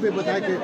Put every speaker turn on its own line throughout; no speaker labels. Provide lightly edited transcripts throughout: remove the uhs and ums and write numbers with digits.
पे बताया कि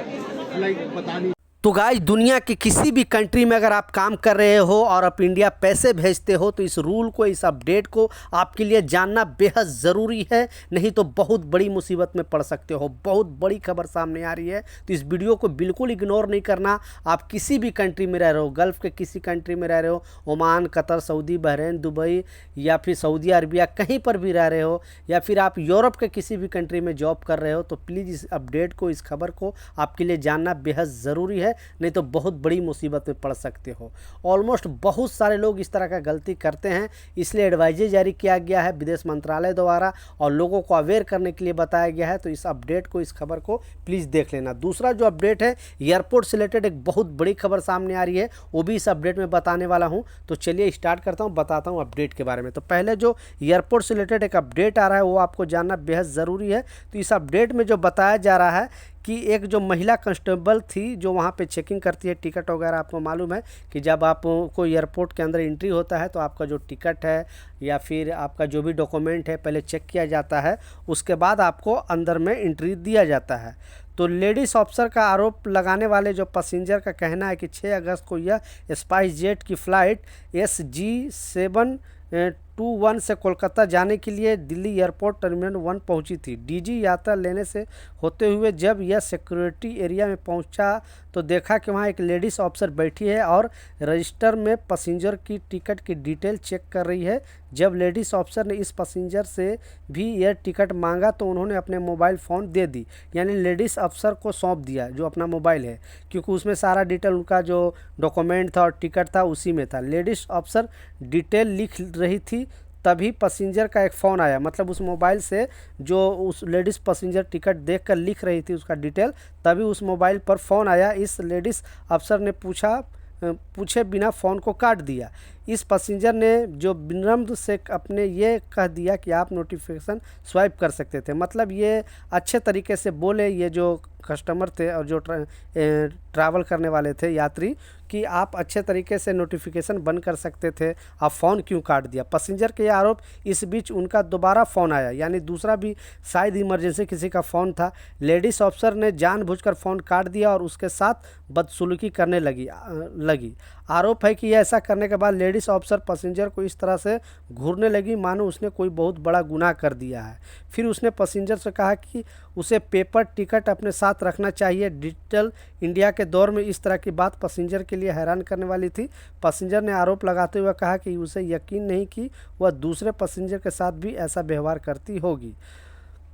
फ्लाइट पता नहीं।
तो गाइस, दुनिया की किसी भी कंट्री में अगर आप काम कर रहे हो और आप इंडिया पैसे भेजते हो तो इस रूल को, इस अपडेट को आपके लिए जानना बेहद ज़रूरी है, नहीं तो बहुत बड़ी मुसीबत में पड़ सकते हो। बहुत बड़ी खबर सामने आ रही है, तो इस वीडियो को बिल्कुल इग्नोर नहीं करना। आप किसी भी कंट्री में रह रहे हो, गल्फ़ के किसी कंट्री में रह रहे हो, Oman, Qatar, Saudi, Bahrain, Dubai या फिर सऊदी अरबिया, कहीं पर भी रह रहे हो, या फिर आप यूरोप के किसी भी कंट्री में जॉब कर रहे हो, तो प्लीज़ इस अपडेट को, इस खबर को आपके लिए जानना बेहद ज़रूरी है, नहीं तो बहुत बड़ी मुसीबत में पड़ सकते हो। ऑलमोस्ट बहुत सारे लोग इस तरह का गलती करते हैं, इसलिए एडवाइजरी जारी किया गया है विदेश मंत्रालय द्वारा और लोगों को अवेयर करने के लिए बताया गया है। तो इस अपडेट को, इस खबर को प्लीज़ देख लेना। दूसरा जो अपडेट है, एयरपोर्ट से रिलेटेड एक बहुत बड़ी खबर सामने आ रही है, वो भी इस अपडेट में बताने वाला हूँ। तो चलिए स्टार्ट करता हूँ, बताता हूँ अपडेट के बारे में। तो पहले जो एयरपोर्ट से रिलेटेड एक अपडेट आ रहा है वो आपको जानना बेहद ज़रूरी है। तो इस अपडेट में जो बताया जा रहा है कि एक जो महिला कांस्टेबल थी जो वहाँ पे चेकिंग करती है टिकट वगैरह, आपको मालूम है कि जब आप को एयरपोर्ट के अंदर एंट्री होता है तो आपका जो टिकट है या फिर आपका जो भी डॉक्यूमेंट है पहले चेक किया जाता है, उसके बाद आपको अंदर में एंट्री दिया जाता है। तो लेडीज़ ऑफिसर का आरोप लगाने वाले जो पैसेंजर का कहना है कि 6 अगस्त को यह स्पाइस जेट की फ़्लाइट SG721 से कोलकाता जाने के लिए दिल्ली एयरपोर्ट टर्मिनल 1 पहुंची थी। डीजी यात्रा लेने से होते हुए जब यह सिक्योरिटी एरिया में पहुंचा तो देखा कि वहां एक लेडीज़ ऑफिसर बैठी है और रजिस्टर में पैसेंजर की टिकट की डिटेल चेक कर रही है। जब लेडीज़ ऑफिसर ने इस पैसेंजर से भी यह टिकट मांगा तो उन्होंने अपने मोबाइल फ़ोन दे दी, यानी लेडीज़ ऑफिसर को सौंप दिया जो अपना मोबाइल है, क्योंकि उसमें सारा डिटेल उनका जो डॉक्यूमेंट था और टिकट था उसी में था। लेडीज़ ऑफिसर डिटेल लिख रही थी, तभी पैसेंजर का एक फ़ोन आया, मतलब उस मोबाइल से जो उस लेडीज़ पैसेंजर टिकट देखकर लिख रही थी उसका डिटेल, तभी उस मोबाइल पर फ़ोन आया। इस लेडीज़ अफसर ने पूछे बिना फ़ोन को काट दिया। इस पैसेंजर ने जो विनम्र से अपने ये कह दिया कि आप नोटिफिकेशन स्वाइप कर सकते थे, मतलब ये अच्छे तरीके से बोले ये जो कस्टमर थे और जो ट्रैवल करने वाले थे यात्री, कि आप अच्छे तरीके से नोटिफिकेशन बंद कर सकते थे, आप फ़ोन क्यों काट दिया। पैसेंजर के आरोप, इस बीच उनका दोबारा फ़ोन आया, यानी दूसरा भी शायद इमरजेंसी किसी का फ़ोन था। लेडीज़ ऑफिसर ने जानबूझकर फ़ोन काट दिया और उसके साथ बदसलूकी करने लगी। आरोप है कि ऐसा करने के बाद लेडीज़ ऑफिसर पैसेंजर को इस तरह से घूरने लगी मानो उसने कोई बहुत बड़ा गुनाह कर दिया है। फिर उसने पैसेंजर से कहा कि उसे पेपर टिकट अपने साथ रखना चाहिए। डिजिटल इंडिया के दौर में इस तरह की बात पैसेंजर के लिए हैरान करने वाली थी। पैसेंजर ने आरोप लगाते हुए कहा कि उसे यकीन नहीं कि वह दूसरे पैसेंजर के साथ भी ऐसा व्यवहार करती होगी।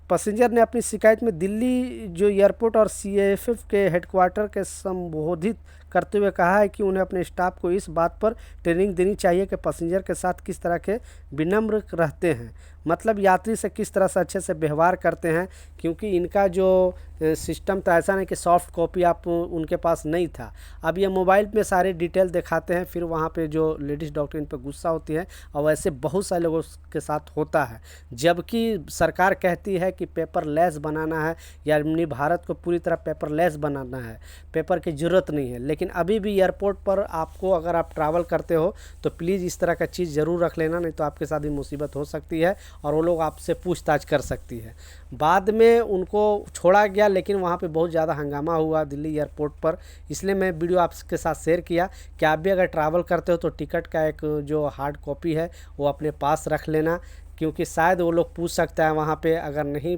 पैसेंजर ने अपनी शिकायत में दिल्ली जो एयरपोर्ट और CAF के हेडक्वार्टर के संबोधित करते हुए कहा है कि उन्हें अपने स्टाफ को इस बात पर ट्रेनिंग देनी चाहिए कि पैसेंजर के साथ किस तरह के विनम्र रहते हैं, मतलब यात्री से किस तरह से अच्छे से व्यवहार करते हैं, क्योंकि इनका जो सिस्टम था ऐसा नहीं कि सॉफ्ट कॉपी आप उनके पास नहीं था। अब ये मोबाइल में सारे डिटेल दिखाते हैं, फिर वहाँ पे जो लेडीज़ डॉक्टर इन पर गुस्सा होती है और वैसे बहुत सारे लोगों के साथ होता है। जबकि सरकार कहती है कि पेपरलेस बनाना है, यानी भारत को पूरी तरह पेपरलेस बनाना है, पेपर की ज़रूरत नहीं है। लेकिन अभी भी एयरपोर्ट पर आपको, अगर आप ट्रैवल करते हो तो प्लीज़ इस तरह का चीज़ ज़रूर रख लेना, नहीं तो आपके साथ भी मुसीबत हो सकती है और वो लोग आपसे पूछताछ कर सकती है। बाद में उनको छोड़ा गया, लेकिन वहाँ पे बहुत ज़्यादा हंगामा हुआ दिल्ली एयरपोर्ट पर, इसलिए मैं वीडियो आपके साथ शेयर किया कि आप भी अगर ट्रैवल करते हो तो टिकट का एक जो हार्ड कॉपी है वो अपने पास रख लेना, क्योंकि शायद वो लोग पूछ सकता है वहाँ पे, अगर नहीं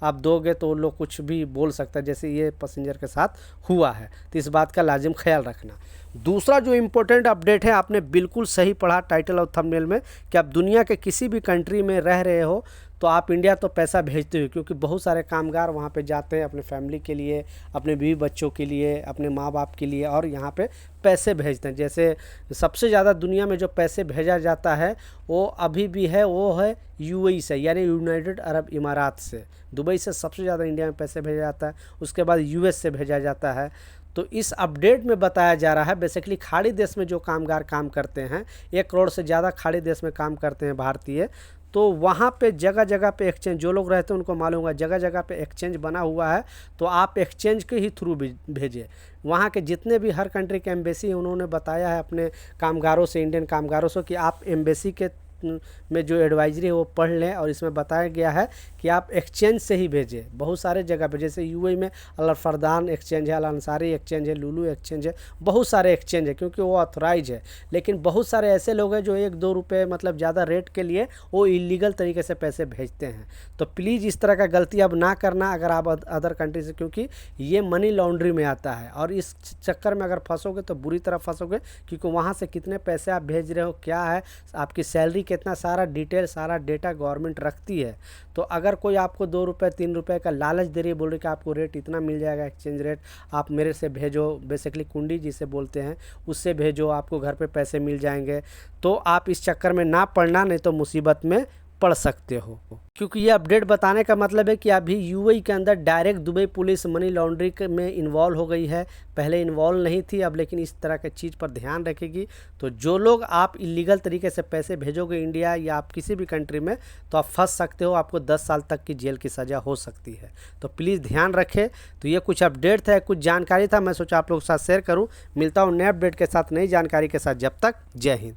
आप दोगे तो वो लोग कुछ भी बोल सकता है, जैसे ये पैसेंजर के साथ हुआ है। तो इस बात का लाजिम ख्याल रखना। दूसरा जो इम्पोर्टेंट अपडेट है, आपने बिल्कुल सही पढ़ा टाइटल और थंबनेल में, कि आप दुनिया के किसी भी कंट्री में रह रहे हो तो आप इंडिया तो पैसा भेजते हो, क्योंकि बहुत सारे कामगार वहाँ पे जाते हैं अपने फैमिली के लिए, अपने बीवी बच्चों के लिए, अपने माँ बाप के लिए, और यहाँ पे पैसे भेजते हैं। जैसे सबसे ज़्यादा दुनिया में जो पैसे भेजा जाता है वो अभी भी है, वो है UAE से, यानी यूनाइटेड अरब इमारात से। दुबई से सबसे ज़्यादा इंडिया में पैसे भेजा जाता है, उसके बाद US से भेजा जाता है। तो इस अपडेट में बताया जा रहा है बेसिकली खाड़ी देश में जो कामगार काम करते हैं, 1 करोड़ से ज़्यादा खाड़ी देश में काम करते हैं भारतीय, तो वहाँ पे जगह जगह पे एक्सचेंज, जो लोग रहते हैं उनको मालूम होगा, जगह जगह पे एक्सचेंज बना हुआ है, तो आप एक्सचेंज के ही थ्रू भेजें। वहाँ के जितने भी हर कंट्री के एम्बेसी हैं उन्होंने बताया है अपने कामगारों से, इंडियन कामगारों से, कि आप एम्बेसी के में जो एडवाइजरी है वो पढ़ लें। और इसमें बताया गया है कि आप एक्सचेंज से ही भेजें। बहुत सारे जगह पे जैसे यूएई में अल फरदान एक्सचेंज है, अल अंसारी एक्सचेंज है, लुलु एक्सचेंज है, बहुत सारे एक्सचेंज है क्योंकि वो ऑथराइज है। लेकिन बहुत सारे ऐसे लोग हैं जो 1-2 रुपये मतलब ज़्यादा रेट के लिए वो इलीगल तरीके से पैसे भेजते हैं। तो प्लीज़ इस तरह का गलती अब ना करना अगर आप अदर कंट्री से, क्योंकि ये मनी लॉन्ड्री में आता है। और इस चक्कर में अगर फंसोगे तो बुरी तरह फंसोगे, क्योंकि वहाँ से कितने पैसे आप भेज रहे हो, क्या है आपकी सैलरी, कितना सारा डिटेल, सारा डेटा गवर्नमेंट रखती है। तो अगर कोई आपको 2 रुपये 3 रुपये का लालच दे रही है, बोल रही कि आपको रेट इतना मिल जाएगा, एक्सचेंज रेट आप मेरे से भेजो, बेसिकली कुंडी जिसे बोलते हैं उससे भेजो, आपको घर पे पैसे मिल जाएंगे, तो आप इस चक्कर में ना पड़ना, नहीं तो मुसीबत में पढ़ सकते हो। क्योंकि ये अपडेट बताने का मतलब है कि अभी यूएई के अंदर direct Dubai police money laundering में इन्वॉल्व हो गई है। पहले इन्वॉल्व नहीं थी, अब लेकिन इस तरह के चीज़ पर ध्यान रखेगी। तो जो लोग आप इलीगल तरीके से पैसे भेजोगे इंडिया या आप किसी भी कंट्री में, तो आप फंस सकते हो, आपको 10 साल तक की जेल की सज़ा हो सकती है। तो प्लीज़ ध्यान रखें। तो ये कुछ अपडेट था, कुछ जानकारी था, मैं सोचा आप लोगों के साथ शेयर करूँ। मिलता हूँ नए अपडेट के साथ, नई जानकारी के साथ। जब तक जय हिंद।